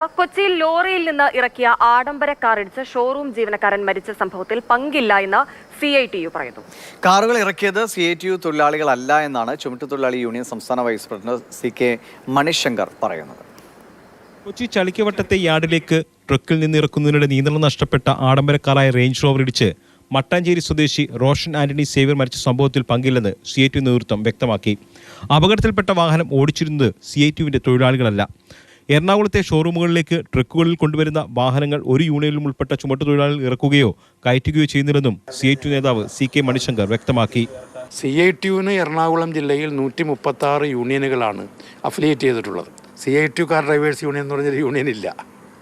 കൊച്ചിയിൽ ലോറിയിൽ നിന്ന് ഇറക്കിയ ആഡംബര കാർ ഇടിച്ച് ഷോറൂം ജീവനക്കാരൻ മരിച്ച സംഭവത്തിൽ പങ്കില്ല എന്ന് CITU പറയുന്നു. കാറുകൾ ഇറക്കിയത് CITU തൊഴിലാളികളല്ല എന്നാണ് ചുമട്ടുതൊഴിലാളി യൂണിയൻ സംസ്ഥാന വൈസ് പ്രസിഡന്റ് CK മണിശങ്കർ പറയുന്നത്. കൊച്ചി ചളിക്കവട്ടത്തെ യാർഡിലേക്ക് ട്രക്കിൽ നിന്ന് ഇറക്കുന്നതിനിടെ നിയന്ത്രണം നഷ്ടപ്പെട്ട ആഡംബര കാറായ റേഞ്ച് റോവർ ഇടിച്ച് മട്ടാഞ്ചേരി സ്വദേശി റോഷൻ ആന്റണി സേവ്യർ മരിച്ച സംഭവത്തിൽ പങ്കില്ലെന്ന് CITU നേതൃത്വം വ്യക്തമാക്കി. അപകടത്തിൽപ്പെട്ട വാഹനം ഓടിച്ചിരുന്നത് CITUവിന്റെ തൊഴിലാളികളല്ല. എറണാകുളത്തെ ഷോറൂമുകളിലേക്ക് ട്രക്കുകളിൽ കൊണ്ടുവരുന്ന വാഹനങ്ങൾ ഒരു യൂണിയനിലും ഉൾപ്പെട്ട ചുമട്ടുതൊഴിലാളികൾ ഇറക്കുകയോ കയറ്റുകയോ ചെയ്യുന്നില്ലെന്നും CITU നേതാവ് CK മണിശങ്കർ വ്യക്തമാക്കി. CITUവിന് എറണാകുളം ജില്ലയിൽ 136 യൂണിയനുകളാണ് അഫിലിയേറ്റ് ചെയ്തിട്ടുള്ളത്. CITU കാർ ഡ്രൈവേഴ്സ് യൂണിയൻ എന്ന് പറഞ്ഞൊരു യൂണിയൻ ഇല്ല.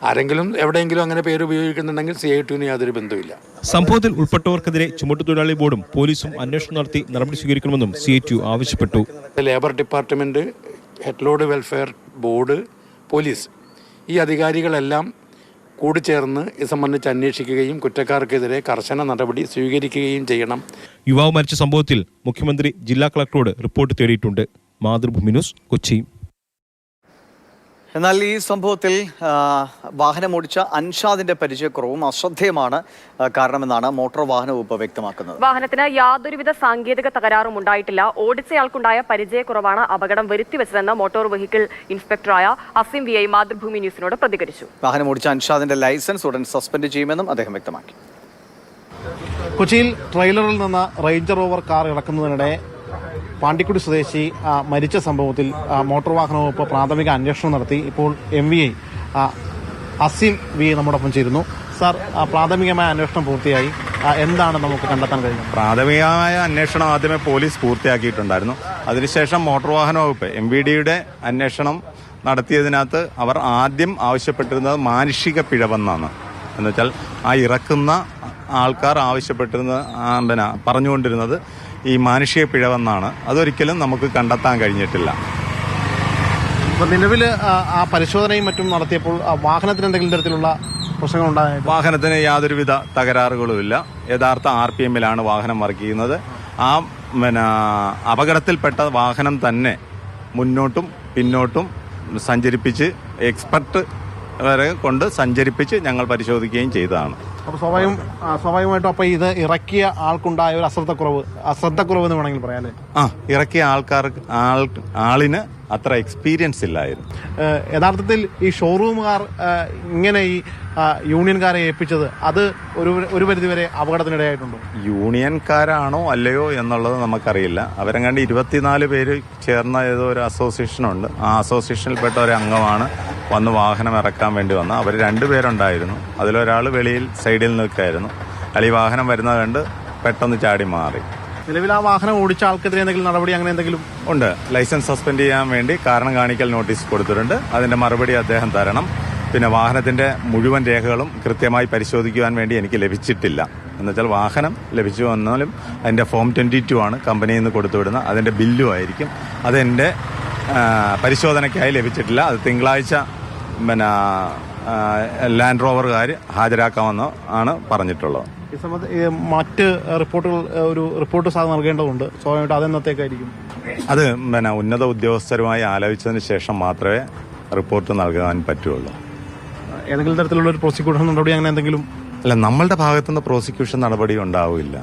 ആരെങ്കിലും എവിടെയെങ്കിലും അങ്ങനെ പേര് ഉപയോഗിക്കുന്നുണ്ടെങ്കിൽ CITUവിന് യാതൊരു ബന്ധമില്ല. സംഭവത്തിൽ ഉൾപ്പെട്ടവർക്കെതിരെ ചുമട്ടുതൊഴിലാളി ബോർഡും പോലീസും അന്വേഷണം നടത്തി നടപടി സ്വീകരിക്കണമെന്നും CITU ആവശ്യപ്പെട്ടു. Labour department, head load welfare board, police ഈ അധികാരികളെല്ലാം കൂടിച്ചേർന്ന് ഇത് സംബന്ധിച്ച് അന്വേഷിക്കുകയും കുറ്റക്കാർക്കെതിരെ കർശന നടപടി സ്വീകരിക്കുകയും ചെയ്യണം. യുവാവ് മരിച്ച സംഭവത്തിൽ മുഖ്യമന്ത്രി ജില്ലാ കളക്ടറോട് റിപ്പോർട്ട് തേടിയിട്ടുണ്ട്. മാതൃഭൂമി ന്യൂസ്, കൊച്ചി. എന്നാൽ ഈ സംഭവത്തിൽ വാഹനമോടിച്ച അൻഷാദിന്റെ പരിചയക്കുറവും അശ്രദ്ധയുമാണ് കാരണമെന്നാണ് മോട്ടോർ വാഹന വകുപ്പ് വ്യക്തമാക്കുന്നത്. വാഹനത്തിന് യാതൊരുവിധ സാങ്കേതിക തകരാറും ഉണ്ടായിട്ടില്ല. ഓടിച്ചയാൾക്കുണ്ടായ പരിചയക്കുറവാണ് അപകടം വരുത്തിവെച്ചതെന്ന് മോട്ടോർ വെഹിക്കിൾ ഇൻസ്പെക്ടറായ അസിം VI മാതൃഭൂമി ന്യൂസിനോട് പ്രതികരിച്ചു. വാഹനമോടിച്ച അൻഷാദിന്റെ ലൈസൻസ് ഉടൻ സസ്പെൻഡ് ചെയ്യുമെന്നും അദ്ദേഹം വ്യക്തമാക്കി. കൊച്ചിയിൽ ട്രെയിലറിൽ നിന്ന് റേഞ്ച് റോവർ കാർ ഇറക്കുന്നതിനിടെ പാണ്ടിക്കുടി സ്വദേശി മരിച്ച സംഭവത്തിൽ മോട്ടോർ വാഹന വകുപ്പ് പ്രാഥമിക അന്വേഷണം നടത്തി. ഇപ്പോൾ MVI അസീം VI നമ്മോടൊപ്പം ചേരുന്നു. സാർ, പ്രാഥമികമായ അന്വേഷണം പൂർത്തിയായി. എന്താണ് നമുക്ക് കണ്ടെത്താൻ കഴിഞ്ഞത്? പ്രാഥമികമായ അന്വേഷണം ആദ്യമേ പോലീസ് പൂർത്തിയാക്കിയിട്ടുണ്ടായിരുന്നു. അതിനുശേഷം മോട്ടോർ വാഹന വകുപ്പ് MVDയുടെ അന്വേഷണം നടത്തിയതിനകത്ത് അവർ ആദ്യം ആവശ്യപ്പെട്ടിരുന്നത് മാനുഷിക പിഴവെന്നാണ്. എന്നുവെച്ചാൽ ആ ഇറക്കുന്ന ആൾക്കാർ ആവശ്യപ്പെട്ടിരുന്നത് പറഞ്ഞുകൊണ്ടിരുന്നത് ഈ മാനുഷിക പിഴവെന്നാണ്. അതൊരിക്കലും നമുക്ക് കണ്ടെത്താൻ കഴിഞ്ഞിട്ടില്ല. നിലവിൽ ആ പരിശോധനയും മറ്റും നടത്തിയപ്പോൾ വാഹനത്തിന് എന്തെങ്കിലും തരത്തിലുള്ള പ്രശ്നങ്ങളുണ്ടായ? വാഹനത്തിന് യാതൊരുവിധ തകരാറുകളുമില്ല. യഥാർത്ഥ RPMലാണ് വാഹനം വർക്ക് ചെയ്യുന്നത്. ആ അപകടത്തിൽപ്പെട്ട വാഹനം തന്നെ മുന്നോട്ടും പിന്നോട്ടും സഞ്ചരിപ്പിച്ച് എക്സ്പെർട്ട് വരെ കൊണ്ട് സഞ്ചരിപ്പിച്ച് ഞങ്ങൾ പരിശോധിക്കുകയും ചെയ്തതാണ്. അപ്പോൾ സ്വാഭാവികമായിട്ടും അപ്പോൾ ഇത് ഇറക്കിയ ആൾക്കുണ്ടായ ഒരു അശ്രദ്ധക്കുറവ് എന്ന് വേണമെങ്കിൽ പറയാല്ലേ? ഇറക്കിയ ആളിന് അത്ര എക്സ്പീരിയൻസ് ഇല്ലായിരുന്നു. യഥാർത്ഥത്തിൽ ഈ ഷോറൂമുകാർ ഇങ്ങനെ ഈ യൂണിയൻകാരെ ഏൽപ്പിച്ചത് അത് ഒരു പരിധിവരെ അപകടത്തിനിടയായിട്ടുണ്ടോ? യൂണിയൻകാരാണോ അല്ലയോ എന്നുള്ളത് നമുക്കറിയില്ല. അവരെങ്ങാണ്ട് 24 പേര് ചേർന്ന ഏതോ ഒരു അസോസിയേഷനുണ്ട്. ആ അസോസിയേഷനിൽപ്പെട്ട ഒരു അംഗമാണ് വന്ന് വാഹനം ഇറക്കാൻ വേണ്ടി വന്നത്. അവർ 2 പേരുണ്ടായിരുന്നു. അതിലൊരാൾ വെളിയിൽ സൈഡിൽ നിൽക്കായിരുന്നു. അയാൾ ഈ വാഹനം വരുന്നത് കണ്ട് പെട്ടെന്ന് ചാടി മാറി. നിലവിൽ ആ വാഹനം ഓടിച്ച ആൾക്കെതിരെ എന്തെങ്കിലും നടപടി അങ്ങനെ എന്തെങ്കിലും ഉണ്ട്. ലൈസൻസ് സസ്പെൻഡ് ചെയ്യാൻ വേണ്ടി കാരണം കാണിക്കൽ നോട്ടീസ് കൊടുത്തിട്ടുണ്ട്. അതിന്റെ മറുപടി അദ്ദേഹം തരണം. പിന്നെ വാഹനത്തിന്റെ മുഴുവൻ രേഖകളും കൃത്യമായി പരിശോധിക്കുവാൻ വേണ്ടി എനിക്ക് ലഭിച്ചിട്ടില്ല. എന്നുവെച്ചാൽ വാഹനം ലഭിച്ചു വന്നാലും അതിന്റെ ഫോം 22 ആണ് കമ്പനിയിൽ നിന്ന് കൊടുത്തുവിടുന്നത്. അതിന്റെ ബില്ലും ആയിരിക്കും. അതെന്റെ പരിശോധനയ്ക്കായി ലഭിച്ചിട്ടില്ല. അത് തിങ്കളാഴ്ച ലാൻഡ് റോവറുകാർ ഹാജരാക്കാമെന്ന് ആണ് പറഞ്ഞിട്ടുള്ളത്. ഈ സംബന്ധിച്ച് മറ്റ് ഒരു റിപ്പോർട്ട് സാർ നൽകേണ്ടതുണ്ട്. സ്വാഭാവികമായിട്ട് അതെന്നത്തേക്കായിരിക്കും? അത് ഉന്നത ഉദ്യോഗസ്ഥരുമായി ആലോചിച്ചതിന് ശേഷം മാത്രമേ റിപ്പോർട്ട് നൽകാൻ പറ്റുള്ളൂ. ഏതെങ്കിലും തരത്തിലുള്ള ഒരു പ്രോസിക്യൂഷൻ നടപടി അങ്ങനെ എന്തെങ്കിലും? അല്ല, നമ്മളുടെ ഭാഗത്തുനിന്ന് പ്രോസിക്യൂഷൻ നടപടി ഉണ്ടാവില്ല.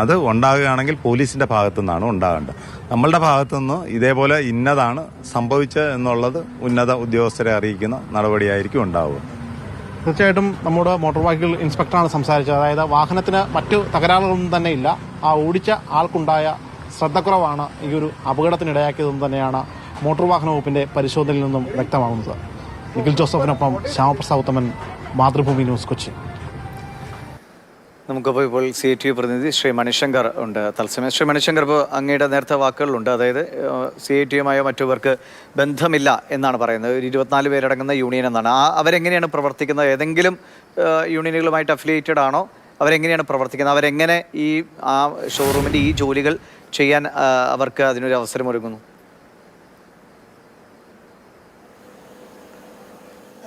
അത് ഉണ്ടാകുകയാണെങ്കിൽ പോലീസിന്റെ ഭാഗത്തുനിന്നാണ് ഉണ്ടാകേണ്ടത്. നമ്മളുടെ ഭാഗത്തുനിന്ന് ഇതേപോലെ ഇന്നതാണ് സംഭവിച്ചത് എന്നുള്ളത് ഉന്നത ഉദ്യോഗസ്ഥരെ അറിയിക്കുന്ന നടപടിയായിരിക്കും ഉണ്ടാവുക. തീർച്ചയായിട്ടും നമ്മുടെ മോട്ടോർ വെഹിക്കിൾ ഇൻസ്പെക്ടറാണ് സംസാരിച്ചത്. അതായത് വാഹനത്തിന് മറ്റു തകരാറുകളൊന്നും തന്നെ ഇല്ല. ആ ഓടിച്ച ആൾക്കുണ്ടായ ശ്രദ്ധക്കുറവാണ് ഈ ഒരു അപകടത്തിനിടയാക്കിയതെന്ന് തന്നെയാണ് മോട്ടോർ വാഹന വകുപ്പിന്റെ പരിശോധനയിൽ നിന്നും വ്യക്തമാകുന്നത്. നിഖിൽ ജോസഫിനൊപ്പം ശ്യാമപ്രസാദ് ഉത്തമൻ, മാതൃഭൂമി ന്യൂസ്, കൊച്ചി. നമുക്കിപ്പോൾ CITU പ്രതിനിധി ശ്രീ മണിശങ്കർ ഉണ്ട് തത്സമയം. ശ്രീ മണിശങ്കർ, ഇപ്പോൾ അങ്ങയുടെ നേരത്തെ വാക്കുകളിലുണ്ട്, അതായത് CITUമായോ മറ്റുള്ളവർക്ക് ബന്ധമില്ല എന്നാണ് പറയുന്നത്. ഒരു 24 പേരടങ്ങുന്ന യൂണിയൻ എന്നാണ്. അവരെങ്ങനെയാണ് പ്രവർത്തിക്കുന്നത്? ഏതെങ്കിലും യൂണിയനുകളുമായിട്ട് അഫിലിയേറ്റഡ് ആണോ? അവരെങ്ങനെയാണ് പ്രവർത്തിക്കുന്നത്? അവരെങ്ങനെ ആ ഷോറൂമിൻ്റെ ഈ ജോലികൾ ചെയ്യാൻ അവർക്ക് അതിനൊരു അവസരം ഒരുങ്ങുന്നു?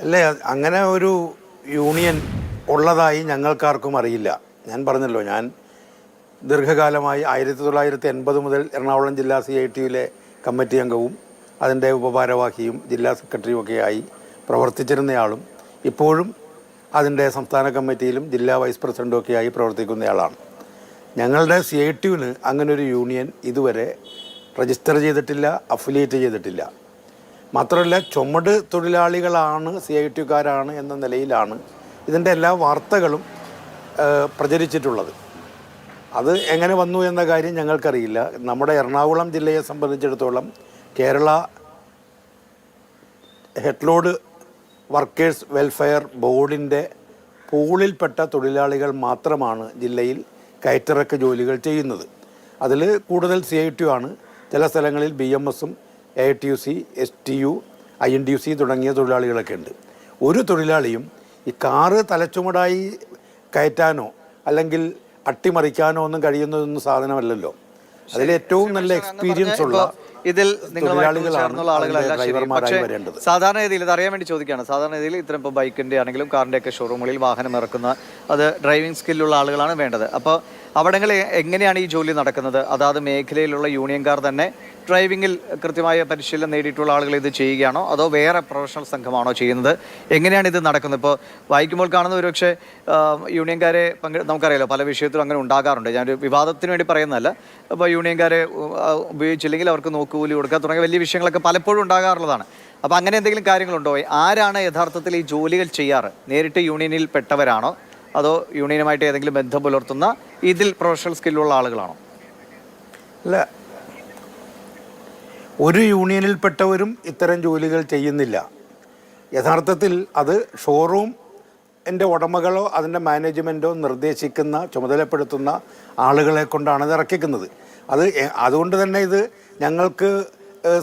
അല്ലേ, അങ്ങനെ ഒരു യൂണിയൻ ഉള്ളതായി ഞങ്ങൾക്കാർക്കും അറിയില്ല. ഞാൻ പറഞ്ഞല്ലോ, ഞാൻ ദീർഘകാലമായി 1980 മുതൽ എറണാകുളം ജില്ലാ CITUവിലെ കമ്മിറ്റി അംഗവും അതിൻ്റെ ഉപഭാരവാഹിയും ജില്ലാ സെക്രട്ടറിയും ഒക്കെയായി പ്രവർത്തിച്ചിരുന്നയാളും ഇപ്പോഴും അതിൻ്റെ സംസ്ഥാന കമ്മിറ്റിയിലും ജില്ലാ വൈസ് പ്രസിഡൻറ്റും ഒക്കെയായി പ്രവർത്തിക്കുന്നയാളാണ്. ഞങ്ങളുടെ CITUവിന് അങ്ങനൊരു യൂണിയൻ ഇതുവരെ രജിസ്റ്റർ ചെയ്തിട്ടില്ല, അഫിലിയേറ്റ് ചെയ്തിട്ടില്ല. മാത്രമല്ല ചുമട് തൊഴിലാളികളാണ് CITUക്കാരാണ് എന്ന നിലയിലാണ് ഇതിൻ്റെ എല്ലാ വാർത്തകളും പ്രചരിച്ചിട്ടുള്ളത്. അത് എങ്ങനെ വന്നു എന്ന കാര്യം ഞങ്ങൾക്കറിയില്ല. നമ്മുടെ എറണാകുളം ജില്ലയെ സംബന്ധിച്ചിടത്തോളം കേരള ഹെഡ്ലോഡ് വർക്കേഴ്സ് വെൽഫെയർ ബോർഡിൻ്റെ പൂളിൽപ്പെട്ട തൊഴിലാളികൾ മാത്രമാണ് ജില്ലയിൽ കയറ്റിറക്ക് ജോലികൾ ചെയ്യുന്നത്. അതിൽ കൂടുതൽ CITU ആണ്. ചില സ്ഥലങ്ങളിൽ BMSഉം AITUC, STU, INTUC തുടങ്ങിയ തൊഴിലാളികളൊക്കെ ഉണ്ട്. ഒരു തൊഴിലാളിയും ഈ കാറ് തലച്ചുമടായി കയറ്റാനോ അല്ലെങ്കിൽ അട്ടിമറിക്കാനോ ഒന്നും കഴിയുന്നതൊന്നും സാധനമല്ലല്ലോ. അതിൽ ഏറ്റവും നല്ല എക്സ്പീരിയൻസ് ഉള്ള ഇതിൽ ഡ്രൈവർമാരായി വരേണ്ടത്. സാധാരണ രീതിയിൽ ഇത് അറിയാൻ വേണ്ടി ചോദിക്കുകയാണ്. സാധാരണ രീതിയിൽ ഇത്തരം ഇപ്പോൾ ബൈക്കിൻ്റെ ആണെങ്കിലും കാറിൻ്റെ ഒക്കെ ഷോറൂമുകളിൽ വാഹനം ഇറക്കുന്ന അത് ഡ്രൈവിംഗ് സ്കില്ലുള്ള ആളുകളാണ് വേണ്ടത്. അപ്പോൾ അവിടങ്ങളിൽ എങ്ങനെയാണ് ഈ ജോലി നടക്കുന്നത്? അതാത് മേഖലയിലുള്ള യൂണിയൻകാർ തന്നെ ഡ്രൈവിങ്ങിൽ കൃത്യമായ പരിശീലനം നേടിയിട്ടുള്ള ആളുകൾ ഇത് ചെയ്യുകയാണോ അതോ വേറെ പ്രൊഫഷണൽ സംഘമാണോ ചെയ്യുന്നത്? എങ്ങനെയാണ് ഇത് നടക്കുന്നത്? ഇപ്പോൾ വായിക്കുമ്പോൾ കാണുന്ന ഒരുപക്ഷെ യൂണിയൻകാരെ നമുക്കറിയാലോ പല വിഷയത്തിലും അങ്ങനെ ഉണ്ടാകാറുണ്ട്. ഞാനൊരു വിവാദത്തിന് വേണ്ടി പറയുന്നതല്ല. അപ്പോൾ യൂണിയൻകാരെ ഉപയോഗിച്ചില്ലെങ്കിൽ അവർക്ക് നോക്കുകൂലി കൊടുക്കുക തുടങ്ങിയ വലിയ വിഷയങ്ങളൊക്കെ പലപ്പോഴും ഉണ്ടാകാറുള്ളതാണ്. അപ്പോൾ അങ്ങനെ എന്തെങ്കിലും കാര്യങ്ങളുണ്ടോ? ആരാണ് യഥാർത്ഥത്തിൽ ഈ ജോലികൾ ചെയ്യാറ്? നേരിട്ട് യൂണിയനിൽ പെട്ടവരാണോ അതോ യൂണിയനുമായിട്ട് ഏതെങ്കിലും ബന്ധം പുലർത്തുന്ന ഇതിൽ പ്രൊഫഷണൽ സ്കില്ലുള്ള ആളുകളാണോ? അല്ല, ഒരു യൂണിയനിൽപ്പെട്ടവരും ഇത്തരം ജോലികൾ ചെയ്യുന്നില്ല. യഥാർത്ഥത്തിൽ അത് ഷോറൂമിൻ്റെ ഉടമകളോ അതിൻ്റെ മാനേജ്മെൻറ്റോ നിർദ്ദേശിക്കുന്ന ചുമതലപ്പെടുത്തുന്ന ആളുകളെ കൊണ്ടാണ് ഇത് ഇറക്കിക്കുന്നത്. അതുകൊണ്ട് തന്നെ ഇത് ഞങ്ങൾക്ക്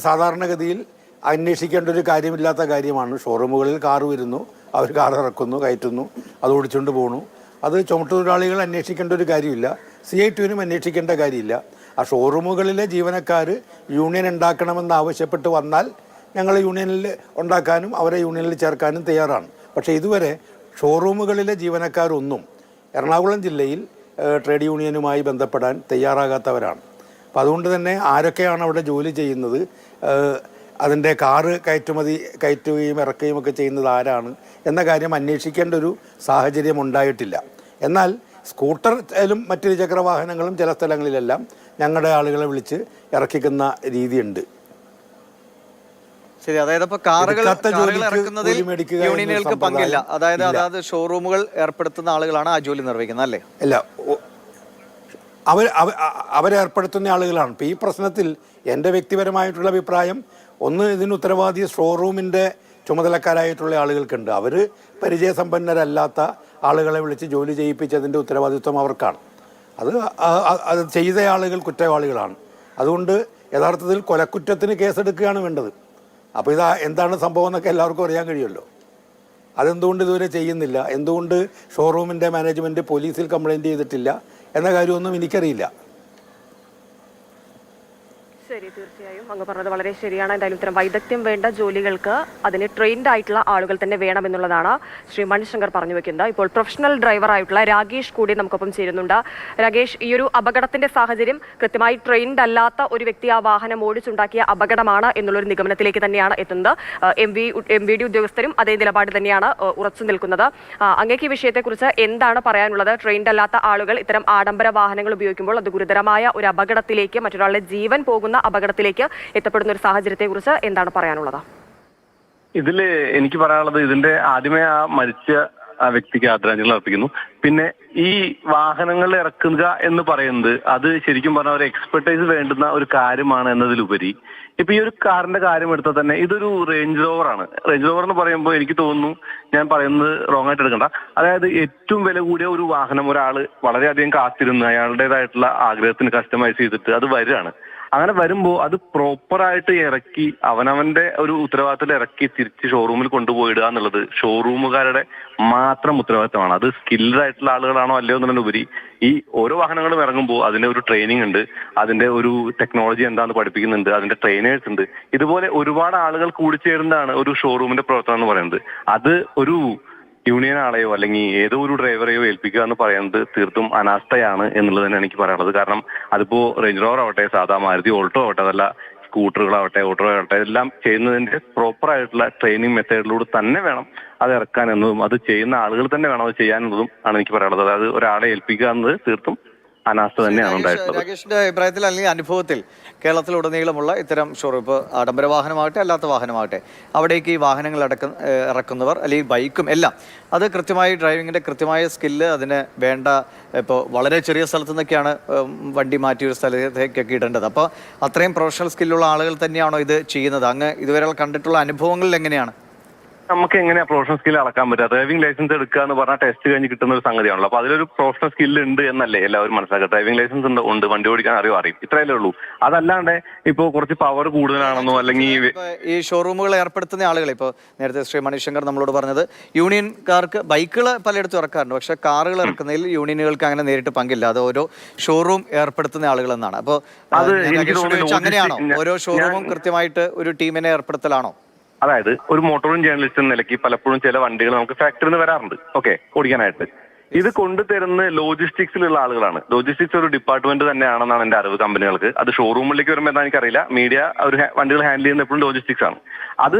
സാധാരണഗതിയിൽ അന്വേഷിക്കേണ്ട ഒരു കാര്യമില്ലാത്ത കാര്യമാണ്. ഷോറൂമുകളിൽ കാറ് വരുന്നു, അവർ കാർ ഇറക്കുന്നു, കയറ്റുന്നു, അത് ഓടിച്ചുകൊണ്ട് പോകണു. അത് ചുമട്ടുതൊഴിലാളികൾ അന്വേഷിക്കേണ്ട ഒരു കാര്യമില്ല, CITUവിനും അന്വേഷിക്കേണ്ട കാര്യമില്ല. ആ ഷോറൂമുകളിലെ ജീവനക്കാർ യൂണിയൻ ഉണ്ടാക്കണമെന്ന് ആവശ്യപ്പെട്ട് വന്നാൽ ഞങ്ങൾ യൂണിയനിൽ ഉണ്ടാക്കാനും അവരെ യൂണിയനിൽ ചേർക്കാനും തയ്യാറാണ്. പക്ഷേ ഇതുവരെ ഷോറൂമുകളിലെ ജീവനക്കാരൊന്നും എറണാകുളം ജില്ലയിൽ ട്രേഡ് യൂണിയനുമായി ബന്ധപ്പെടാൻ തയ്യാറാകാത്തവരാണ്. അപ്പോൾ അതുകൊണ്ട് തന്നെ ആരൊക്കെയാണ് അവിടെ ജോലി ചെയ്യുന്നത്, അതിൻ്റെ കാറ് കയറ്റുകയും ഇറക്കുകയും ഒക്കെ ചെയ്യുന്നത് ആരാണ് എന്ന കാര്യം അന്വേഷിക്കേണ്ട ഒരു സാഹചര്യം ഉണ്ടായിട്ടില്ല. എന്നാൽ സ്കൂട്ടറിലും മറ്റു ചക്രവാഹനങ്ങളും ചില സ്ഥലങ്ങളിലെല്ലാം ഞങ്ങളുടെ ആളുകളെ വിളിച്ച് ഇറക്കിക്കുന്ന രീതിയുണ്ട്. ശരി, അതായത് ഇപ്പോൾ കാറുകൾ ഇറക്കുന്നതിൽ യൂണിയനുകൾക്ക് പങ്കില്ല. അതായത് ഷോറൂമുകൾ ഏർപ്പെടുത്തുന്ന ആളുകളാണ് ആ ജോലി നിർവഹിക്കുന്നത് അല്ലേ? അല്ല, അവരേർപ്പെടുത്തുന്ന ആളുകളാണ്. ഇപ്പോൾ ഈ പ്രശ്നത്തിൽ എൻ്റെ വ്യക്തിപരമായിട്ടുള്ള അഭിപ്രായം, ഒന്ന് ഇതിന് ഉത്തരവാദി ഷോറൂമിൻ്റെ ചുമതലക്കാരായിട്ടുള്ള ആളുകൾക്കുണ്ട്. അവർ പരിചയസമ്പന്നരല്ലാത്ത ആളുകളെ വിളിച്ച് ജോലി ചെയ്യിപ്പിച്ചതിൻ്റെ ഉത്തരവാദിത്വം അവർക്കാണ്. അത് ചെയ്ത ആളുകൾ കുറ്റവാളികളാണ്. അതുകൊണ്ട് യഥാർത്ഥത്തിൽ കൊലക്കുറ്റത്തിന് കേസെടുക്കുകയാണ് വേണ്ടത്. അപ്പോൾ എന്താണ് സംഭവം എന്നൊക്കെ എല്ലാവർക്കും അറിയാൻ കഴിയുമല്ലോ. അതെന്തുകൊണ്ട് ഇതുവരെ ചെയ്യുന്നില്ല, എന്തുകൊണ്ട് ഷോറൂമിൻ്റെ മാനേജ്മെൻറ്റ് പോലീസിൽ കംപ്ലയിൻറ്റ് ചെയ്തിട്ടില്ല എന്ന കാര്യമൊന്നും എനിക്കറിയില്ല. ശരി, തീർച്ചയായും അങ്ങ് പറഞ്ഞത് വളരെ ശരിയാണ്. എന്തായാലും ഇത്തരം വൈദഗ്ധ്യം വേണ്ട ജോലികൾക്ക് അതിന് ട്രെയിൻഡ് ആയിട്ടുള്ള ആളുകൾ തന്നെ വേണമെന്നുള്ളതാണ് ശ്രീ മണിശങ്കർ പറഞ്ഞു വെക്കുന്നത്. ഇപ്പോൾ പ്രൊഫഷണൽ ഡ്രൈവറായിട്ടുള്ള രാകേഷ് കൂടി നമുക്കൊപ്പം ചേരുന്നുണ്ട്. രാകേഷ്, ഈ ഒരു അപകടത്തിന്റെ സാഹചര്യം കൃത്യമായി ട്രെയിൻഡ് അല്ലാത്ത ഒരു വ്യക്തി ആ വാഹനം ഓടിച്ചുണ്ടാക്കിയ അപകടമാണ് എന്നുള്ളൊരു നിഗമനത്തിലേക്ക് തന്നെയാണ് എത്തുന്നത്. MVD ഉദ്യോഗസ്ഥരും അതേ നിലപാട് തന്നെയാണ് ഉറച്ചു നിൽക്കുന്നത്. അങ്ങേക്ക് ഈ വിഷയത്തെക്കുറിച്ച് എന്താണ് പറയാനുള്ളത്? ട്രെയിൻഡ് അല്ലാത്ത ആളുകൾ ഇത്തരം ആഡംബര വാഹനങ്ങൾ ഉപയോഗിക്കുമ്പോൾ അത് ഗുരുതരമായ ഒരു അപകടത്തിലേക്ക്, മറ്റൊരാളുടെ ജീവൻ പോകുന്ന അപകടത്തിലേക്ക് എത്തപ്പെടുന്ന ഒരു സാഹചര്യത്തെ കുറിച്ച് എന്താണ് പറയാനുള്ളത്? ഇതില് എനിക്ക് പറയാനുള്ളത്, ഇതിന്റെ ആദ്യമേ ആ മരിച്ച ആ വ്യക്തിക്ക് ആദരാഞ്ജലി അർപ്പിക്കുന്നു. പിന്നെ ഈ വാഹനങ്ങൾ ഇറക്കുക എന്ന് പറയുന്നത് അത് ശരിക്കും പറഞ്ഞാൽ ഒരു എക്സ്പെർട്ടൈസ് വേണ്ടുന്ന ഒരു കാര്യമാണ് എന്നതിലുപരി ഇപ്പൊ ഈ ഒരു കാറിന്റെ കാര്യം എടുത്താൽ തന്നെ ഇതൊരു റേഞ്ച് റോവർ ആണ്. റേഞ്ച് റോവർ എന്ന് പറയുമ്പോൾ എനിക്ക് തോന്നുന്നു, ഞാൻ പറയുന്നത് റോങ് ആയിട്ട് എടുക്കണ്ട, അതായത് ഏറ്റവും വില കൂടിയ ഒരു വാഹനം ഒരാള് വളരെയധികം കാത്തിരുന്ന് അയാളുടേതായിട്ടുള്ള ആഗ്രഹത്തിന് കസ്റ്റമൈസ് ചെയ്തിട്ട് അത് വരികയാണ്. അങ്ങനെ വരുമ്പോൾ അത് പ്രോപ്പറായിട്ട് ഇറക്കി അവനവന്റെ ഒരു ഉത്തരവാദിത്തത്തിൽ ഇറക്കി തിരിച്ച് ഷോറൂമിൽ കൊണ്ടുപോയിടുക എന്നുള്ളത് ഷോറൂമുകാരുടെ മാത്രം ഉത്തരവാദിത്തമാണ്. അത് സ്കിൽഡ് ആയിട്ടുള്ള ആളുകളാണോ അല്ലയോ എന്നുള്ളതിനുപരി ഈ ഓരോ വാഹനങ്ങളും ഇറങ്ങുമ്പോൾ അതിന്റെ ഒരു ട്രെയിനിങ് ഉണ്ട്, അതിന്റെ ഒരു ടെക്നോളജി എന്താണെന്ന് പഠിപ്പിക്കുന്നുണ്ട്, അതിന്റെ ട്രെയിനേഴ്സ് ഉണ്ട്. ഇതുപോലെ ഒരുപാട് ആളുകൾ കൂടിച്ചേരുന്നതാണ് ഒരു ഷോറൂമിന്റെ പ്രവർത്തനം എന്ന് പറയുന്നത്. അത് ഒരു യൂണിയൻ ആളെയോ അല്ലെങ്കിൽ ഏതോ ഒരു ഡ്രൈവറെയോ ഏൽപ്പിക്കുക എന്ന് പറയുന്നത് തീർത്തും അനാസ്ഥയാണ് എന്നുള്ളത് തന്നെ എനിക്ക് പറയാനുള്ളത്. കാരണം അതിപ്പോ റേഞ്ച് റോവർ ആവട്ടെ, സാധാ മാരുതി ഓൾട്ടോ ആവട്ടെ, അതല്ല സ്കൂട്ടറുകളാവട്ടെ ഓട്ടോകളാവട്ടെ എല്ലാം ചെയ്യുന്നതിന്റെ പ്രോപ്പർ ആയിട്ടുള്ള ട്രെയിനിങ് മെത്തേഡിലൂടെ തന്നെ വേണം അത് ഇറക്കാൻ എന്നതും അത് ചെയ്യുന്ന ആളുകൾ തന്നെ വേണം അത് ചെയ്യാനുള്ളതും ആണ് എനിക്ക് പറയാനുള്ളത്. അതായത് ഒരാളെ ഏൽപ്പിക്കുക എന്നത് തീർത്തും അനാസ്ഥ തന്നെയാണ് ഉണ്ടായിട്ടുള്ളത്. രാകേഷിന്റെ അഭിപ്രായത്തിൽ അല്ലെങ്കിൽ അനുഭവത്തിൽ കേരളത്തിലുടനീളമുള്ള ഇത്തരം ഷോറൂം, ഇപ്പോൾ ആഡംബര വാഹനമാകട്ടെ അല്ലാത്ത വാഹനമാകട്ടെ, അവിടേക്ക് ഈ വാഹനങ്ങൾ ഇറക്കുന്നവർ അല്ലെങ്കിൽ ബൈക്കും എല്ലാം അത് കൃത്യമായി ഡ്രൈവിങ്ങിന്റെ കൃത്യമായ സ്കില്ല് അതിന് വേണ്ട, ഇപ്പോൾ വളരെ ചെറിയ സ്ഥലത്തു നിന്നൊക്കെയാണ് വണ്ടി മാറ്റി ഒരു സ്ഥലത്തേക്കൊക്കെ ഇടേണ്ടത്. അപ്പോൾ അത്രയും പ്രൊഫഷണൽ സ്കില്ലുള്ള ആളുകൾ തന്നെയാണോ ഇത് ചെയ്യുന്നത്? അങ്ങ് ഇതുവരെ കണ്ടിട്ടുള്ള അനുഭവങ്ങളിൽ എങ്ങനെയാണ്? നമുക്ക് എങ്ങനെയാ പ്രൊഫഷണൽ സ്കിൽ അളക്കാൻ പറ്റുക? ഡ്രൈവിംഗ് ലൈസൻസ് എടുക്കുക എന്ന് പറഞ്ഞാൽ ടെസ്റ്റ് കഴിഞ്ഞ് കിട്ടുന്ന ഒരു സംഗതിയാണല്ലോ. അപ്പൊ അതിലൊരു പ്രൊഫഷണൽ സ്കില്ല് ഉണ്ട് എന്നല്ലേ എല്ലാവരും മനസ്സിലാക്കുക. ഡ്രൈവിംഗ് ലൈസൻസ് ഉണ്ട്, വണ്ടി ഓടിക്കാൻ അറിയും, ഇത്രയല്ലേ ഉള്ളൂ. അതല്ലാണ്ട് ഇപ്പോൾ കുറച്ച് പവർ കൂടുതലാണെന്നോ അല്ലെങ്കിൽ ഈ ഷോറൂമുകൾ ഏർപ്പെടുത്തുന്ന ആളുകൾ, ഇപ്പോൾ നേരത്തെ ശ്രീ മണിശങ്കർ നമ്മളോട് പറഞ്ഞത് യൂണിയൻകാർക്ക് ബൈക്കുകൾ പലയിടത്തും ഇറക്കാറുണ്ട്, പക്ഷേ കാറുകൾ ഇറക്കുന്നതിൽ യൂണിയനുകൾക്ക് അങ്ങനെ നേരിട്ട് പങ്കില്ല, അത് ഓരോ ഷോറൂം ഏർപ്പെടുത്തുന്ന ആളുകൾ എന്നാണ്. അപ്പോൾ അങ്ങനെയാണോ ഓരോ ഷോറൂമും കൃത്യമായിട്ട് ഒരു ടീമിനെ ഏർപ്പെടുത്തലാണോ? അതായത് ഒരു മോട്ടോറും ജേർണലിസ്റ്റ് എന്ന നിലയ്ക്ക് പലപ്പോഴും ചില വണ്ടികൾ നമുക്ക് ഫാക്ടറിയിൽ നിന്ന് വരാറുണ്ട്, ഓക്കെ, ഓടിക്കാനായിട്ട്. ഇത് കൊണ്ടുതരുന്ന ലോജിസ്റ്റിക്സിലുള്ള ആളുകളാണ്. ലോജിസ്റ്റിക്സ് ഒരു ഡിപ്പാർട്ട്മെന്റ് തന്നെയാണെന്നാണ് എന്റെ അറിവ് കമ്പനികൾക്ക്. അത് ഷോറൂമിലേക്ക് വരുമ്പോൾ എന്താ എനിക്കറിയില്ല. മീഡിയ ഒരു വണ്ടികൾ ഹാൻഡിൽ ചെയ്യുന്ന എപ്പോഴും ലോജിസ്റ്റിക്സ് ആണ്. അത്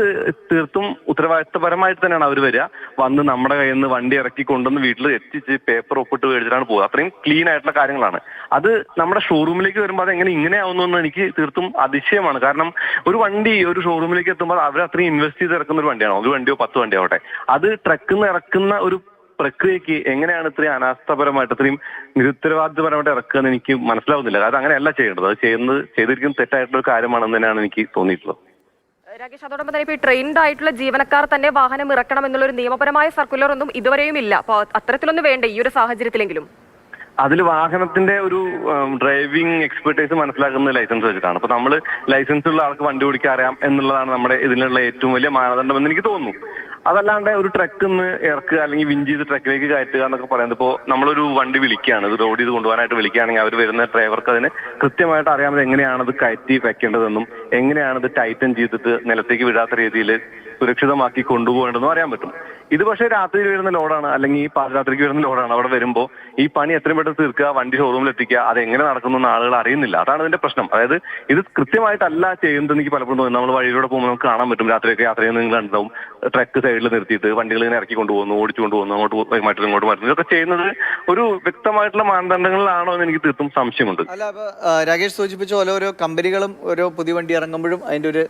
തീർത്തും ഉത്തരവാദിത്തപരമായിട്ട് തന്നെയാണ് അവർ വന്ന് നമ്മുടെ കയ്യിൽ നിന്ന് വണ്ടി ഇറക്കി കൊണ്ടുവന്ന് വീട്ടിൽ എത്തിച്ച് പേപ്പർ ഒപ്പിട്ട് മേടിച്ചിട്ടാണ് പോകുക. അത്രയും ക്ലീൻ ആയിട്ടുള്ള കാര്യങ്ങളാണ്. അത് നമ്മുടെ ഷോറൂമിലേക്ക് വരുമ്പോൾ അത് എങ്ങനെ ഇങ്ങനെ ആവുന്നു എന്ന് എനിക്ക് തീർത്തും അതിശയമാണ്. കാരണം ഒരു വണ്ടി ഒരു ഷോറൂമിലേക്ക് എത്തുമ്പോൾ അവർ അത്രയും ഇൻവെസ്റ്റ് ചെയ്ത് ഇറക്കുന്ന ഒരു വണ്ടിയാണോ, ഒരു വണ്ടിയോ 10 വണ്ടിയോ ആവട്ടെ, അത് ട്രക്കിൽ ഇറക്കുന്ന ഒരു പ്രക്രിയക്ക് എങ്ങനെയാണ് ഇത്രയും അനാസ്ഥപരമായിട്ട് ഇത്രയും നിരുത്തരവാദിത്തപരമായിട്ട് ഇറക്കുക എന്ന് എനിക്ക് മനസ്സിലാവുന്നില്ല. കാരണം അങ്ങനെയല്ല ചെയ്യേണ്ടത്. അത് ചെയ്തിരിക്കുന്ന തെറ്റായിട്ടുള്ള ഒരു കാര്യമാണെന്ന് തന്നെയാണ് എനിക്ക് തോന്നിയിട്ടുള്ളത്. രാകേഷ്, അതോടൊപ്പം തന്നെ ഇപ്പോൾ ഈ ട്രെയിൻഡ് ആയിട്ടുള്ള ജീവനക്കാർ തന്നെ വാഹനം ഇറക്കണം എന്നുള്ളൊരു നിയമപരമായ സർക്കുലർ ഒന്നും ഇതുവരെയും ഇല്ല. അപ്പോൾ അത്തരത്തിലൊന്നും വേണ്ടേ ഈ ഒരു സാഹചര്യത്തിലെങ്കിലും? അതിൽ വാഹനത്തിന്റെ ഒരു ഡ്രൈവിംഗ് എക്സ്പെർട്ടൈസ് മനസ്സിലാക്കുന്നത് ലൈസൻസ് വെച്ചിട്ടാണ്. അപ്പൊ നമ്മൾ ലൈസൻസ് ഉള്ള ആൾക്ക് വണ്ടി ഓടിക്കാൻ അറിയാം എന്നുള്ളതാണ് നമ്മുടെ ഇതിനുള്ള ഏറ്റവും വലിയ മാനദണ്ഡം എന്ന് എനിക്ക് തോന്നുന്നു. അതല്ലാണ്ട് ഒരു ട്രക്കിൽ നിന്ന് ഇറക്കുക അല്ലെങ്കിൽ വിൻ ചെയ്ത് ട്രക്കിലേക്ക് കയറ്റുക എന്നൊക്കെ പറയുന്നത്, ഇപ്പോൾ നമ്മളൊരു വണ്ടി വിളിക്കുകയാണ്, ഇത് റോഡ് ചെയ്ത് കൊണ്ടുപോകാനായിട്ട് വിളിക്കുകയാണെങ്കിൽ അവർ വരുന്ന ഡ്രൈവർക്ക് അതിന് കൃത്യമായിട്ട് അറിയാമത് എങ്ങനെയാണത് കയറ്റി വെക്കേണ്ടതെന്നും എങ്ങനെയാണത് ടൈറ്റൻ ചെയ്തിട്ട് നിലത്തേക്ക് വിടാത്ത രീതിയിൽ സുരക്ഷിതമാക്കി കൊണ്ടുപോകേണ്ടതെന്നും അറിയാൻ പറ്റും. ഇത് പക്ഷേ രാത്രിയിൽ വരുന്ന ലോഡാണ്, അല്ലെങ്കിൽ പാതിരാത്രിക്ക് വരുന്ന ലോഡാണ്. അവിടെ വരുമ്പോൾ ഈ പണി എത്രയും പെട്ടെന്ന് തീർക്കുക, വണ്ടി ഷോറൂമിൽ എത്തിക്കുക, അത് എങ്ങനെ നടക്കുന്നു ആളുകൾ അറിയുന്നില്ല. അതാണ് ഇതിന്റെ പ്രശ്നം. അതായത് ഇത് കൃത്യമായിട്ടല്ല ചെയ്യുന്നത് എനിക്ക് പലപ്പോഴും തോന്നുന്നു. നമ്മൾ വഴിയിലൂടെ പോകുമ്പോൾ നമുക്ക് കാണാൻ പറ്റും, രാത്രിയൊക്കെ യാത്ര ചെയ്യുന്ന നിങ്ങൾ കണ്ടാവും, ട്രക്ക് സൈഡിൽ നിർത്തിയിട്ട് വണ്ടികൾ ഇങ്ങനെ ഇറക്കി കൊണ്ടുപോകുന്നു, ഓടിച്ചു കൊണ്ടുപോകുന്നു, അങ്ങോട്ട് മാറ്റുന്നു, ഇങ്ങോട്ട് മാറ്റുന്നു. ഇതൊക്കെ ചെയ്യുന്നത് ഒരു വ്യക്തമായിട്ടുള്ള മാനദണ്ഡങ്ങളിലാണോ എന്ന് എനിക്ക് തീർത്തും സംശയമുണ്ട്. അല്ല, അപ്പോൾ രാകേഷ് സൂചിപ്പിച്ച ഓരോ കമ്പനികളും ഓരോ പുതിയ വണ്ടി ഇറങ്ങുമ്പോഴും അതിൻ്റെ ഒരു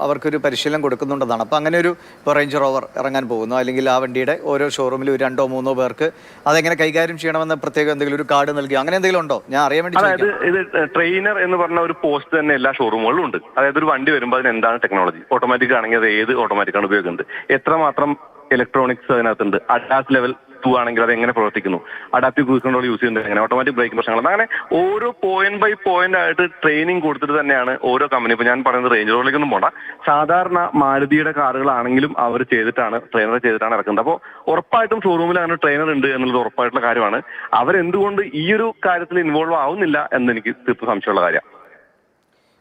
അവർക്കൊരു പരിശീലനം കൊടുക്കുന്നുണ്ടെന്നാണ്. അപ്പോൾ അങ്ങനെ ഒരു റേഞ്ച് റോവർ ഇറങ്ങാൻ പോകുന്നു, അല്ലെങ്കിൽ ആ വണ്ടിയുടെ ഓരോ ഷോറൂമിലും 2-3 പേർക്ക് അതെങ്ങനെ കൈകാര്യം ചെയ്യണമെന്ന് പ്രത്യേകം എന്തെങ്കിലും ഒരു കാർഡ് നൽകി അങ്ങനെ എന്തെങ്കിലും ഉണ്ടോ? ഞാൻ അറിയാൻ വേണ്ടി. അതായത് ഇത് ട്രെയിനർ എന്ന് പറഞ്ഞ ഒരു പോസ്റ്റ് തന്നെ എല്ലാ ഷോറൂമുകളിലും ഉണ്ട്. അതായത് ഒരു വണ്ടി വരുമ്പോൾ അതിന് എന്താണ് ടെക്നോളജി, ഓട്ടോമാറ്റിക് ആണെങ്കിൽ അത് ഏത് ഓട്ടോമാറ്റിക്കാണ് ഉപയോഗിക്കുന്നത്, എത്രമാത്രം ഇലക്ട്രോണിക്സ് അതിനകത്തുണ്ട്, അഡാസ് ലെവൽ 2 ആണെങ്കിൽ അത് എങ്ങനെ പ്രവർത്തിക്കുന്നു, അഡാപ്റ്റീവ് ക്രൂസ് കൺട്രോൾ യൂസ് ചെയ്യുന്നത് എങ്ങനെ, ഓട്ടോമാറ്റിക് ബ്രേക്കിംഗ് പ്രശ്നങ്ങൾ, അങ്ങനെ ഓരോ പോയിന്റ് ബൈ പോയിന്റ് ആയിട്ട് ട്രെയിനിങ് കൊടുത്തിട്ട് തന്നെയാണ് ഓരോ കമ്പനി. ഇപ്പൊ ഞാൻ പറയുന്നത് റേഞ്ച് റോഡിലേക്കൊന്നും പോണ്ട, സാധാരണ മാരുതിയുടെ കാറുകളാണെങ്കിലും അവർ ട്രെയിനർ ചെയ്തിട്ടാണ് ഇറക്കുന്നത്. അപ്പോൾ ഉറപ്പായിട്ടും ഷോറൂമിൽ അങ്ങനെ ട്രെയിനർ ഉണ്ട് എന്നുള്ളത് ഉറപ്പായിട്ടുള്ള കാര്യമാണ്. അവരെന്തുകൊണ്ട് ഈ ഒരു കാര്യത്തിൽ ഇൻവോൾവ് ആവുന്നില്ല എന്ന് എനിക്ക് തീർത്തും സംശയമുള്ള കാര്യമാണ്.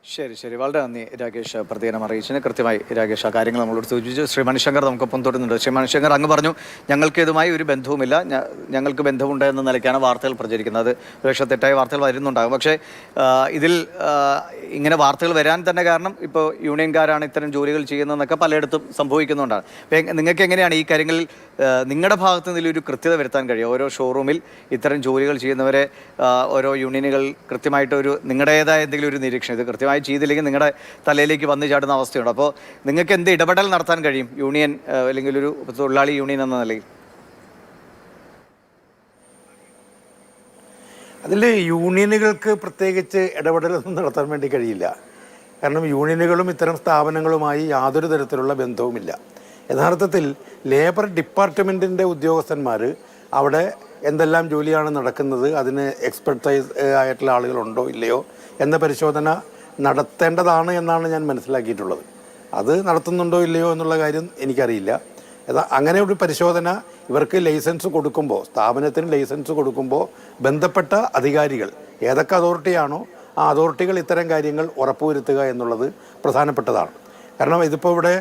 ശരി, വളരെ നന്ദി രാകേഷ് പ്രതികരണം അറിയിച്ചതിന്. കൃത്യമായി രാകേഷ് ആ കാര്യങ്ങൾ നമ്മളോട് സൂചിപ്പിച്ചു. ശ്രീ മണിശങ്കർ നമുക്കൊപ്പം തുടരുന്നുണ്ട്. ശ്രീ മണിശങ്കർ, അങ്ങ് പറഞ്ഞു ഞങ്ങൾക്ക് ഇതുമായി ഒരു ബന്ധവുമില്ല, ഞങ്ങൾക്ക് ബന്ധമുണ്ട് എന്ന നിലയ്ക്കാണ് വാർത്തകൾ പ്രചരിക്കുന്നത്. ഒരുപക്ഷെ തെറ്റായ വാർത്തകൾ വരുന്നുണ്ടാകും. പക്ഷേ ഇതിൽ ഇങ്ങനെ വാർത്തകൾ വരാൻ തന്നെ കാരണം ഇപ്പോൾ യൂണിയൻകാരാണ് ഇത്തരം ജോലികൾ ചെയ്യുന്നതെന്നൊക്കെ പലയിടത്തും സംഭവിക്കുന്നുണ്ടാണ്. നിങ്ങൾക്ക് എങ്ങനെയാണ് ഈ കാര്യങ്ങളിൽ നിങ്ങളുടെ ഭാഗത്തു നിന്ന് ഒരു കൃത്യത വരുത്താൻ കഴിയും? ഓരോ ഷോറൂമിൽ ഇത്തരം ജോലികൾ ചെയ്യുന്നവരെ ഓരോ യൂണിയനുകൾ കൃത്യമായിട്ട് നിങ്ങളുടേതായ എന്തെങ്കിലും ഒരു നിരീക്ഷണം, ഇത് കൃത്യമായി ചെയ്തില്ലെങ്കിൽ നിങ്ങളുടെ തലയിലേക്ക് വന്നു ചാടുന്ന അവസ്ഥയുണ്ട്. അപ്പോൾ നിങ്ങൾക്ക് എന്ത് ഇടപെടൽ നടത്താൻ കഴിയും യൂണിയൻ അല്ലെങ്കിൽ ഒരു തൊഴിലാളി യൂണിയൻ എന്ന നിലയിൽ? അതിൽ യൂണിയനുകൾക്ക് പ്രത്യേകിച്ച് ഇടപെടലൊന്നും നടത്താൻ വേണ്ടി കഴിയില്ല. കാരണം യൂണിയനുകളും ഇത്തരം സ്ഥാപനങ്ങളുമായി യാതൊരു തരത്തിലുള്ള ബന്ധവുമില്ല. യഥാർത്ഥത്തിൽ ലേബർ ഡിപ്പാർട്ട്മെൻറ്റിൻ്റെ ഉദ്യോഗസ്ഥന്മാർ അവിടെ എന്തെല്ലാം ജോലിയാണ് നടക്കുന്നത്, അതിന് എക്സ്പെർട്ടൈസ് ആയിട്ടുള്ള ആളുകളുണ്ടോ ഇല്ലയോ എന്ന പരിശോധന നടത്തേണ്ടതാണ് എന്നാണ് ഞാൻ മനസ്സിലാക്കിയിട്ടുള്ളത്. അത് നടത്തുന്നുണ്ടോ ഇല്ലയോ എന്നുള്ള കാര്യം എനിക്കറിയില്ല. അങ്ങനെ ഒരു പരിശോധന ഇവർക്ക് ലൈസൻസ് കൊടുക്കുമ്പോൾ, സ്ഥാപനത്തിന് ലൈസൻസ് കൊടുക്കുമ്പോൾ ബന്ധപ്പെട്ട അധികാരികൾ ഏതൊക്കെ അതോറിറ്റിയാണോ ആ അതോറിറ്റികൾ ഇത്തരം കാര്യങ്ങൾ ഉറപ്പുവരുത്തുക എന്നുള്ളത് പ്രധാനപ്പെട്ടതാണ്. കാരണം ഇതിപ്പോൾ ഇവിടെ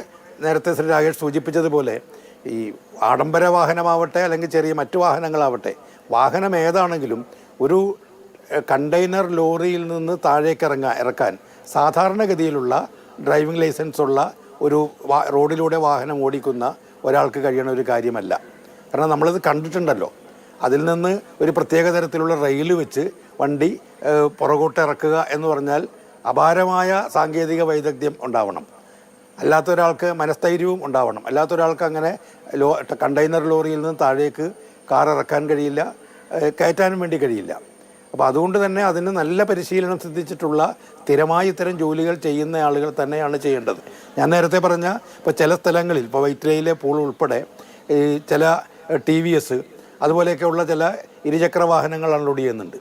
നേരത്തെ ശ്രീ രാകേഷ് സൂചിപ്പിച്ചതുപോലെ ഈ ആഡംബര വാഹനമാവട്ടെ അല്ലെങ്കിൽ ചെറിയ മറ്റു വാഹനങ്ങളാവട്ടെ, വാഹനം ഏതാണെങ്കിലും ഒരു കണ്ടെയ്നർ ലോറിയിൽ നിന്ന് താഴേക്ക് ഇറക്കാൻ സാധാരണഗതിയിലുള്ള ഡ്രൈവിംഗ് ലൈസൻസ് ഉള്ള ഒരു റോഡിലൂടെ വാഹനം ഓടിക്കുന്ന ഒരാൾക്ക് കഴിയണ ഒരു കാര്യമല്ല. കാരണം നമ്മളത് കണ്ടിട്ടുണ്ടല്ലോ. അതിൽ നിന്ന് ഒരു പ്രത്യേക തരത്തിലുള്ള റെയിൽ വെച്ച് വണ്ടി പുറകോട്ട് ഇറക്കുക എന്ന് പറഞ്ഞാൽ അപാരമായ സാങ്കേതിക വൈദഗ്ധ്യം ഉണ്ടാവണം. അല്ലാത്തൊരാൾക്ക് മനസ്ഥൈര്യവും ഉണ്ടാവണം. അല്ലാത്തൊരാൾക്ക് അങ്ങനെ കണ്ടെയ്നർ ലോറിയിൽ നിന്ന് താഴേക്ക് കാർ ഇറക്കാൻ കഴിയില്ല, കയറ്റാനും വേണ്ടി കഴിയില്ല. അപ്പോൾ അതുകൊണ്ട് തന്നെ അതിന് നല്ല പരിശീലനം സിദ്ധിച്ചിട്ടുള്ള സ്ഥിരമായി ഇത്തരം ജോലികൾ ചെയ്യുന്ന ആളുകൾ തന്നെയാണ് ചെയ്യേണ്ടത്. ഞാൻ നേരത്തെ പറഞ്ഞ ഇപ്പോൾ ചില സ്ഥലങ്ങളിൽ ഇപ്പോൾ വൈറ്റിലയിലെ പൂൾ ഉൾപ്പെടെ ചില TVS അതുപോലെയൊക്കെയുള്ള ചില ഇരുചക്ര വാഹനങ്ങൾ അൺലോഡ് ചെയ്യുന്നുണ്ട്.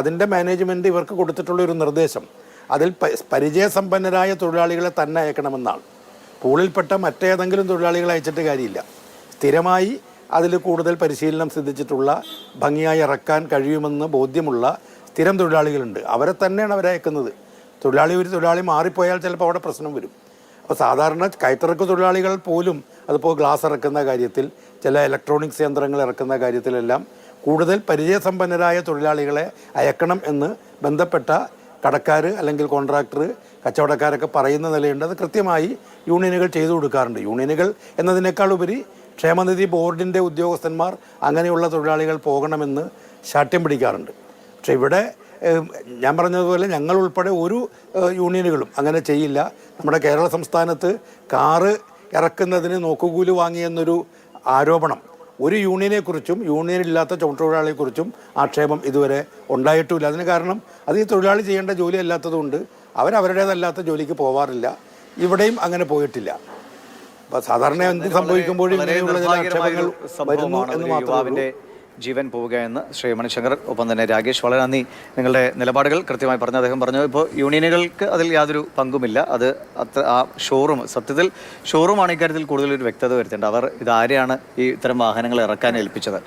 അതിൻ്റെ മാനേജ്മെൻറ്റ് ഇവർക്ക് കൊടുത്തിട്ടുള്ള ഒരു നിർദ്ദേശം അതിൽ പരിചയസമ്പന്നരായ തൊഴിലാളികളെ തന്നെ അയക്കണമെന്നാണ്. പൂളിൽപ്പെട്ട മറ്റേതെങ്കിലും തൊഴിലാളികളെ അയച്ചിട്ട് കാര്യമില്ല. സ്ഥിരമായി അതിൽ കൂടുതൽ പരിശീലനം സിദ്ധിച്ചിട്ടുള്ള ഭംഗിയായി ഇറക്കാൻ കഴിയുമെന്ന് ബോധ്യമുള്ള സ്ഥിരം തൊഴിലാളികളുണ്ട്. അവരെ തന്നെയാണ് അവരയക്കുന്നത്. ഒരു തൊഴിലാളി മാറിപ്പോയാൽ ചിലപ്പോൾ അവിടെ പ്രശ്നം വരും. അപ്പോൾ സാധാരണ കയറ്റിറക്ക് തൊഴിലാളികൾ പോലും അതിപ്പോൾ ഗ്ലാസ് ഇറക്കുന്ന കാര്യത്തിൽ, ചില ഇലക്ട്രോണിക്സ് യന്ത്രങ്ങൾ ഇറക്കുന്ന കാര്യത്തിലെല്ലാം കൂടുതൽ പരിചയസമ്പന്നരായ തൊഴിലാളികളെ അയക്കണം എന്ന് ബന്ധപ്പെട്ട കടക്കാർ അല്ലെങ്കിൽ കോൺട്രാക്ടർ, കച്ചവടക്കാരൊക്കെ പറയുന്ന നിലയുണ്ട്. അത് കൃത്യമായി യൂണിയനുകൾ ചെയ്തു കൊടുക്കാറുണ്ട്. യൂണിയനുകൾ എന്നതിനേക്കാൾ ഉപരി ക്ഷേമനിധി ബോർഡിൻ്റെ ഉദ്യോഗസ്ഥന്മാർ അങ്ങനെയുള്ള തൊഴിലാളികൾ പോകണമെന്ന് ശാഠ്യം പിടിക്കാറുണ്ട്. പക്ഷേ ഇവിടെ ഞാൻ പറഞ്ഞതുപോലെ ഞങ്ങൾ ഉൾപ്പെടെ ഒരു യൂണിയനുകളും അങ്ങനെ ചെയ്യില്ല. നമ്മുടെ കേരള സംസ്ഥാനത്ത് കാറ് ഇറക്കുന്നതിന് നോക്കുകൂലി വാങ്ങിയെന്നൊരു ആരോപണം ഒരു യൂണിയനെക്കുറിച്ചും യൂണിയനില്ലാത്ത തൊഴിലാളിയെക്കുറിച്ചും ആക്ഷേപം ഇതുവരെ ഉണ്ടായിട്ടുമില്ല. അതിന് കാരണം അത് ഈ തൊഴിലാളി ചെയ്യേണ്ട ജോലി അല്ലാത്തതുകൊണ്ട് അവരവരുടേതല്ലാത്ത ജോലിക്ക് പോവാറില്ല. ഇവിടെയും അങ്ങനെ പോയിട്ടില്ല. അപ്പോൾ സാധാരണ എന്ത് സംഭവിക്കുമ്പോഴും ഇങ്ങനെയുള്ള ചില ആക്ഷേപങ്ങൾ വരുന്നു എന്ന് മാത്രമേ. ജീവൻ പോവുക എന്ന് ശ്രീ മണിശങ്കർ, ഒപ്പം തന്നെ രാകേഷ്, വളരെ നന്ദി. നിങ്ങളുടെ നിലപാടുകൾ കൃത്യമായി പറഞ്ഞു. അദ്ദേഹം പറഞ്ഞു ഇപ്പോൾ യൂണിയനുകൾക്ക് അതിൽ യാതൊരു പങ്കുമില്ല. അത് ആ ഷോറൂം, സത്യത്തിൽ ഷോറൂമാണ് ഇക്കാര്യത്തിൽ കൂടുതലൊരു വ്യക്തത വരുത്തേണ്ടത്. അവർ ഇതാരെയാണ് ഈ ഇത്തരം വാഹനങ്ങൾ ഇറക്കാൻ ഏൽപ്പിച്ചത്?